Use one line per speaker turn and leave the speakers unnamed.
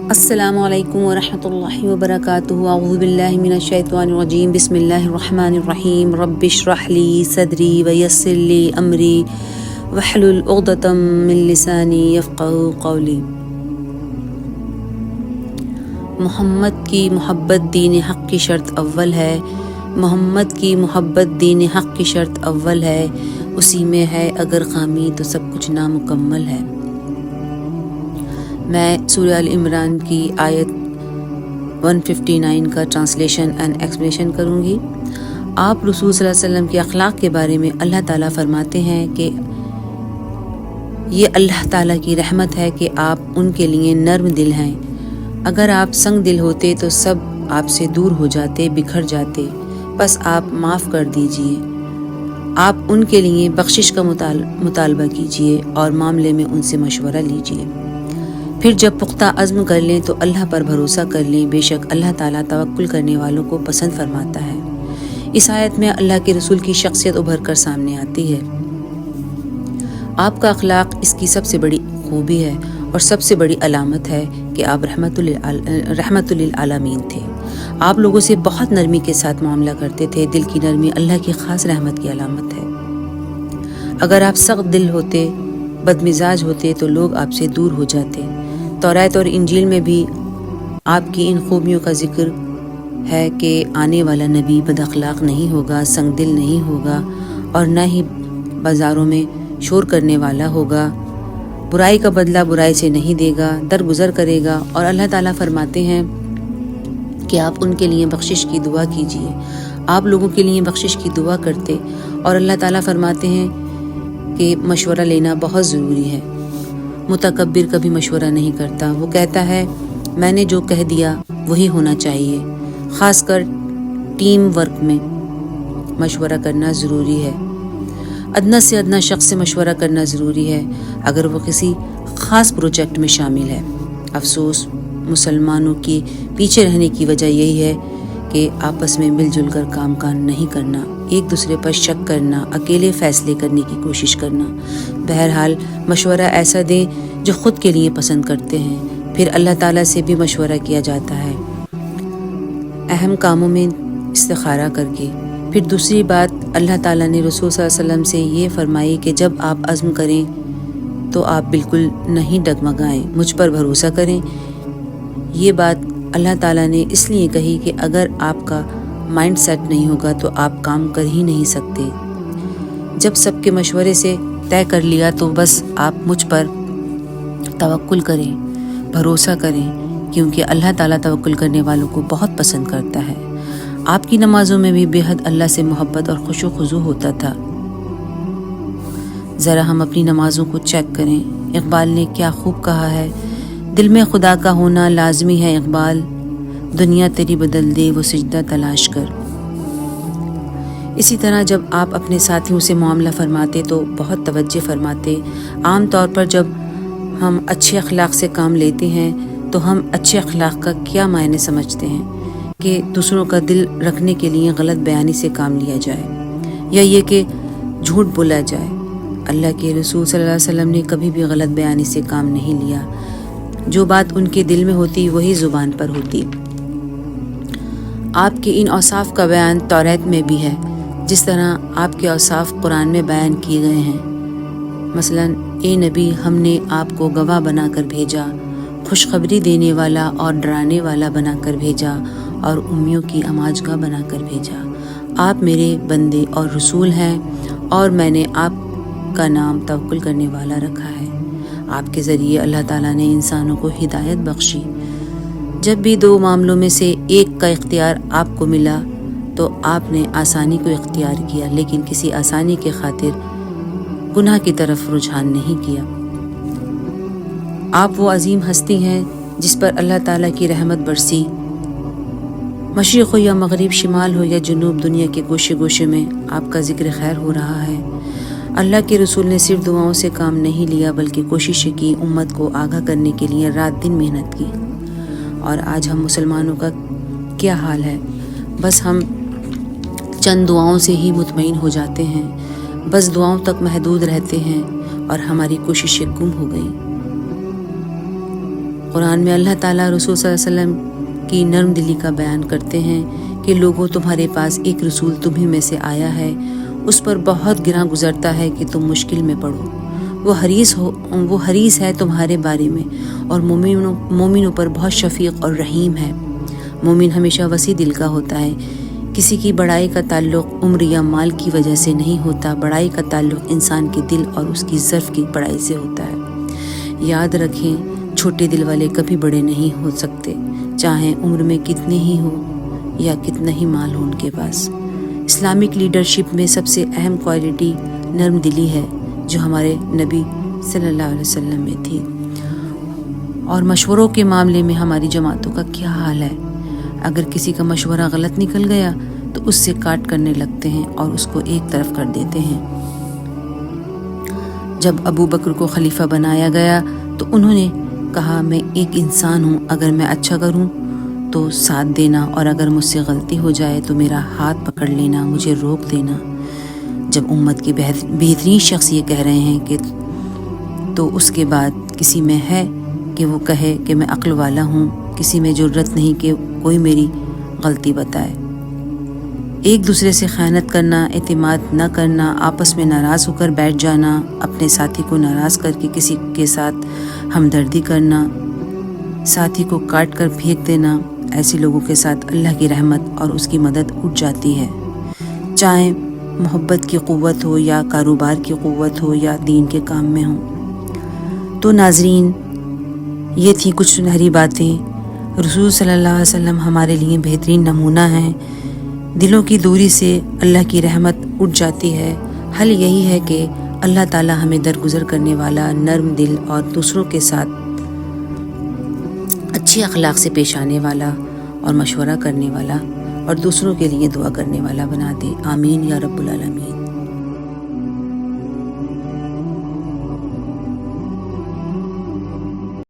السلام علیکم ورحمۃ اللہ وبرکاتہ۔ اعوذ باللہ من الشیطان الرجیم، بسم اللہ الرحمن الرحیم۔ رب اشرح لی صدری ویسر لی امری واحلل عقدۃ من لسانی یفقہوا قولی۔ محمد کی محبت دین حق کی شرط اول ہے، محمد کی محبت دین حق کی شرط اول ہے، اسی میں ہے اگر خامی تو سب کچھ نامکمل ہے۔ میں سورہ ال عمران کی آیت 159 کا ٹرانسلیشن اینڈ ایکسپلینیشن کروں گی۔ آپ رسول صلی اللہ علیہ وسلم کے اخلاق کے بارے میں اللہ تعالیٰ فرماتے ہیں کہ یہ اللہ تعالیٰ کی رحمت ہے کہ آپ ان کے لیے نرم دل ہیں۔ اگر آپ سنگ دل ہوتے تو سب آپ سے دور ہو جاتے، بکھر جاتے، بس آپ معاف کر دیجئے۔ آپ ان کے لیے بخشش کا مطالبہ کیجئے اور معاملے میں ان سے مشورہ لیجئے۔ پھر جب پختہ عزم کر لیں تو اللہ پر بھروسہ کر لیں، بے شک اللہ تعالیٰ توکل کرنے والوں کو پسند فرماتا ہے۔ اس آیت میں اللہ کے رسول کی شخصیت ابھر کر سامنے آتی ہے۔ آپ کا اخلاق اس کی سب سے بڑی خوبی ہے اور سب سے بڑی علامت ہے کہ آپ رحمت للعالمین تھے۔ آپ لوگوں سے بہت نرمی کے ساتھ معاملہ کرتے تھے۔ دل کی نرمی اللہ کی خاص رحمت کی علامت ہے۔ اگر آپ سخت دل ہوتے، بد مزاج ہوتے تو لوگ آپ سے دور ہو جاتے۔ تورات اور انجیل میں بھی آپ کی ان خوبیوں کا ذکر ہے کہ آنے والا نبی بد اخلاق نہیں ہوگا، سنگ دل نہیں ہوگا اور نہ ہی بازاروں میں شور کرنے والا ہوگا، برائی کا بدلہ برائی سے نہیں دے گا، درگزر کرے گا۔ اور اللہ تعالیٰ فرماتے ہیں کہ آپ ان کے لیے بخشش کی دعا کیجیے۔ آپ لوگوں کے لیے بخشش کی دعا کرتے اور اللہ تعالیٰ فرماتے ہیں کہ مشورہ لینا بہت ضروری ہے۔ متکبر کبھی مشورہ نہیں کرتا، وہ کہتا ہے میں نے جو کہہ دیا وہی ہونا چاہیے۔ خاص کر ٹیم ورک میں مشورہ کرنا ضروری ہے۔ ادنیٰ سے ادنیٰ شخص سے مشورہ کرنا ضروری ہے اگر وہ کسی خاص پروجیکٹ میں شامل ہے۔ افسوس مسلمانوں کے پیچھے رہنے کی وجہ یہی ہے کہ آپس میں مل جل کر کام نہیں کرنا، ایک دوسرے پر شک کرنا، اکیلے فیصلے کرنے کی کوشش کرنا۔ بہرحال مشورہ ایسا دیں جو خود کے لیے پسند کرتے ہیں، پھر اللہ تعالیٰ سے بھی مشورہ کیا جاتا ہے اہم کاموں میں استخارہ کر کے۔ پھر دوسری بات، اللہ تعالیٰ نے رسول صلی اللہ علیہ وسلم سے یہ فرمائی کہ جب آپ عزم کریں تو آپ بالکل نہیں ڈگمگائیں، مجھ پر بھروسہ کریں۔ یہ بات اللہ تعالیٰ نے اس لیے کہی کہ اگر آپ کا مائنڈ سیٹ نہیں ہوگا تو آپ کام کر ہی نہیں سکتے۔ جب سب کے مشورے سے طے کر لیا تو بس آپ مجھ پر توکل کریں، بھروسہ کریں، کیونکہ اللہ تعالیٰ توکل کرنے والوں کو بہت پسند کرتا ہے۔ آپ کی نمازوں میں بھی بے حد اللہ سے محبت اور خشوع و خضوع ہوتا تھا۔ ذرا ہم اپنی نمازوں کو چیک کریں۔ اقبال نے کیا خوب کہا ہے، دل میں خدا کا ہونا لازمی ہے اقبال، دنیا تیری بدل دے وہ سجدہ تلاش کر۔ اسی طرح جب آپ اپنے ساتھیوں سے معاملہ فرماتے تو بہت توجہ فرماتے۔ عام طور پر جب ہم اچھے اخلاق سے کام لیتے ہیں تو ہم اچھے اخلاق کا کیا معنی سمجھتے ہیں کہ دوسروں کا دل رکھنے کے لیے غلط بیانی سے کام لیا جائے یا یہ کہ جھوٹ بولا جائے۔ اللہ کے رسول صلی اللہ علیہ وسلم نے کبھی بھی غلط بیانی سے کام نہیں لیا۔ جو بات ان کے دل میں ہوتی وہی زبان پر ہوتی۔ آپ کے ان اوصاف کا بیان تورات میں بھی ہے، جس طرح آپ کے اوصاف قرآن میں بیان کیے گئے ہیں۔ مثلا اے نبی، ہم نے آپ کو گواہ بنا کر بھیجا، خوشخبری دینے والا اور ڈرانے والا بنا کر بھیجا اور امیوں کی آماجگاہ بنا کر بھیجا۔ آپ میرے بندے اور رسول ہیں اور میں نے آپ کا نام توکل کرنے والا رکھا ہے۔ آپ کے ذریعے اللہ تعالیٰ نے انسانوں کو ہدایت بخشی۔ جب بھی دو معاملوں میں سے ایک کا اختیار آپ کو ملا تو آپ نے آسانی کو اختیار کیا، لیکن کسی آسانی کے خاطر گناہ کی طرف رجحان نہیں کیا۔ آپ وہ عظیم ہستی ہیں جس پر اللہ تعالیٰ کی رحمت برسی۔ مشرق ہو یا مغرب، شمال ہو یا جنوب، دنیا کے گوشے گوشے میں آپ کا ذکر خیر ہو رہا ہے۔ اللہ کے رسول نے صرف دعاؤں سے کام نہیں لیا بلکہ کوششیں کی، امت کو آگاہ کرنے کے لیے رات دن محنت کی۔ اور آج ہم مسلمانوں کا کیا حال ہے؟ بس ہم چند دعاؤں سے ہی مطمئن ہو جاتے ہیں، بس دعاؤں تک محدود رہتے ہیں اور ہماری کوششیں گم ہو گئیں۔ قرآن میں اللہ تعالیٰ رسول صلی اللہ علیہ وسلم کی نرم دلی کا بیان کرتے ہیں کہ لوگوں تمہارے پاس ایک رسول تمہیں میں سے آیا ہے، اس پر بہت گراں گزرتا ہے کہ تم مشکل میں پڑو، وہ حریص ہے تمہارے بارے میں اور مومنوں پر بہت شفیق اور رحیم ہے۔ مومن ہمیشہ وسیع دل کا ہوتا ہے، کسی کی بڑائی کا تعلق عمر یا مال کی وجہ سے نہیں ہوتا، بڑائی کا تعلق انسان کے دل اور اس کی ظرف کی بڑائی سے ہوتا ہے۔ یاد رکھیں، چھوٹے دل والے کبھی بڑے نہیں ہو سکتے، چاہے عمر میں کتنے ہی ہو یا کتنا ہی مال ہو ان کے پاس۔ اسلامک لیڈرشپ میں سب سے اہم کوالٹی نرم دلی ہے جو ہمارے نبی صلی اللہ علیہ وسلم میں تھی۔ اور مشوروں کے معاملے میں ہماری جماعتوں کا کیا حال ہے؟ اگر کسی کا مشورہ غلط نکل گیا تو اس سے کاٹ کرنے لگتے ہیں اور اس کو ایک طرف کر دیتے ہیں۔ جب ابو بکر کو خلیفہ بنایا گیا تو انہوں نے کہا، میں ایک انسان ہوں، اگر میں اچھا کروں تو ساتھ دینا اور اگر مجھ سے غلطی ہو جائے تو میرا ہاتھ پکڑ لینا، مجھے روک دینا۔ جب امت کے بہترین شخص یہ کہہ رہے ہیں کہ تو اس کے بعد کسی میں ہے کہ وہ کہے کہ میں عقل والا ہوں، کسی میں جرت نہیں کہ کوئی میری غلطی بتائے۔ ایک دوسرے سے خیانت کرنا، اعتماد نہ کرنا، آپس میں ناراض ہو کر بیٹھ جانا، اپنے ساتھی کو ناراض کر کے کسی کے ساتھ ہمدردی کرنا، ساتھی کو کاٹ کر پھینک دینا، ایسے لوگوں کے ساتھ اللہ کی رحمت اور اس کی مدد اٹھ جاتی ہے، چاہے محبت کی قوت ہو یا کاروبار کی قوت ہو یا دین کے کام میں ہو۔ تو ناظرین، یہ تھی کچھ سنہری باتیں۔ رسول صلی اللہ علیہ وسلم ہمارے لیے بہترین نمونہ ہیں۔ دلوں کی دوری سے اللہ کی رحمت اٹھ جاتی ہے۔ حل یہی ہے کہ اللہ تعالی ہمیں درگزر کرنے والا، نرم دل اور دوسروں کے ساتھ اچھی اخلاق سے پیش آنے والا اور مشورہ کرنے والا اور دوسروں کے لیے دعا کرنے والا بنا دے۔ آمین یا رب العالمین۔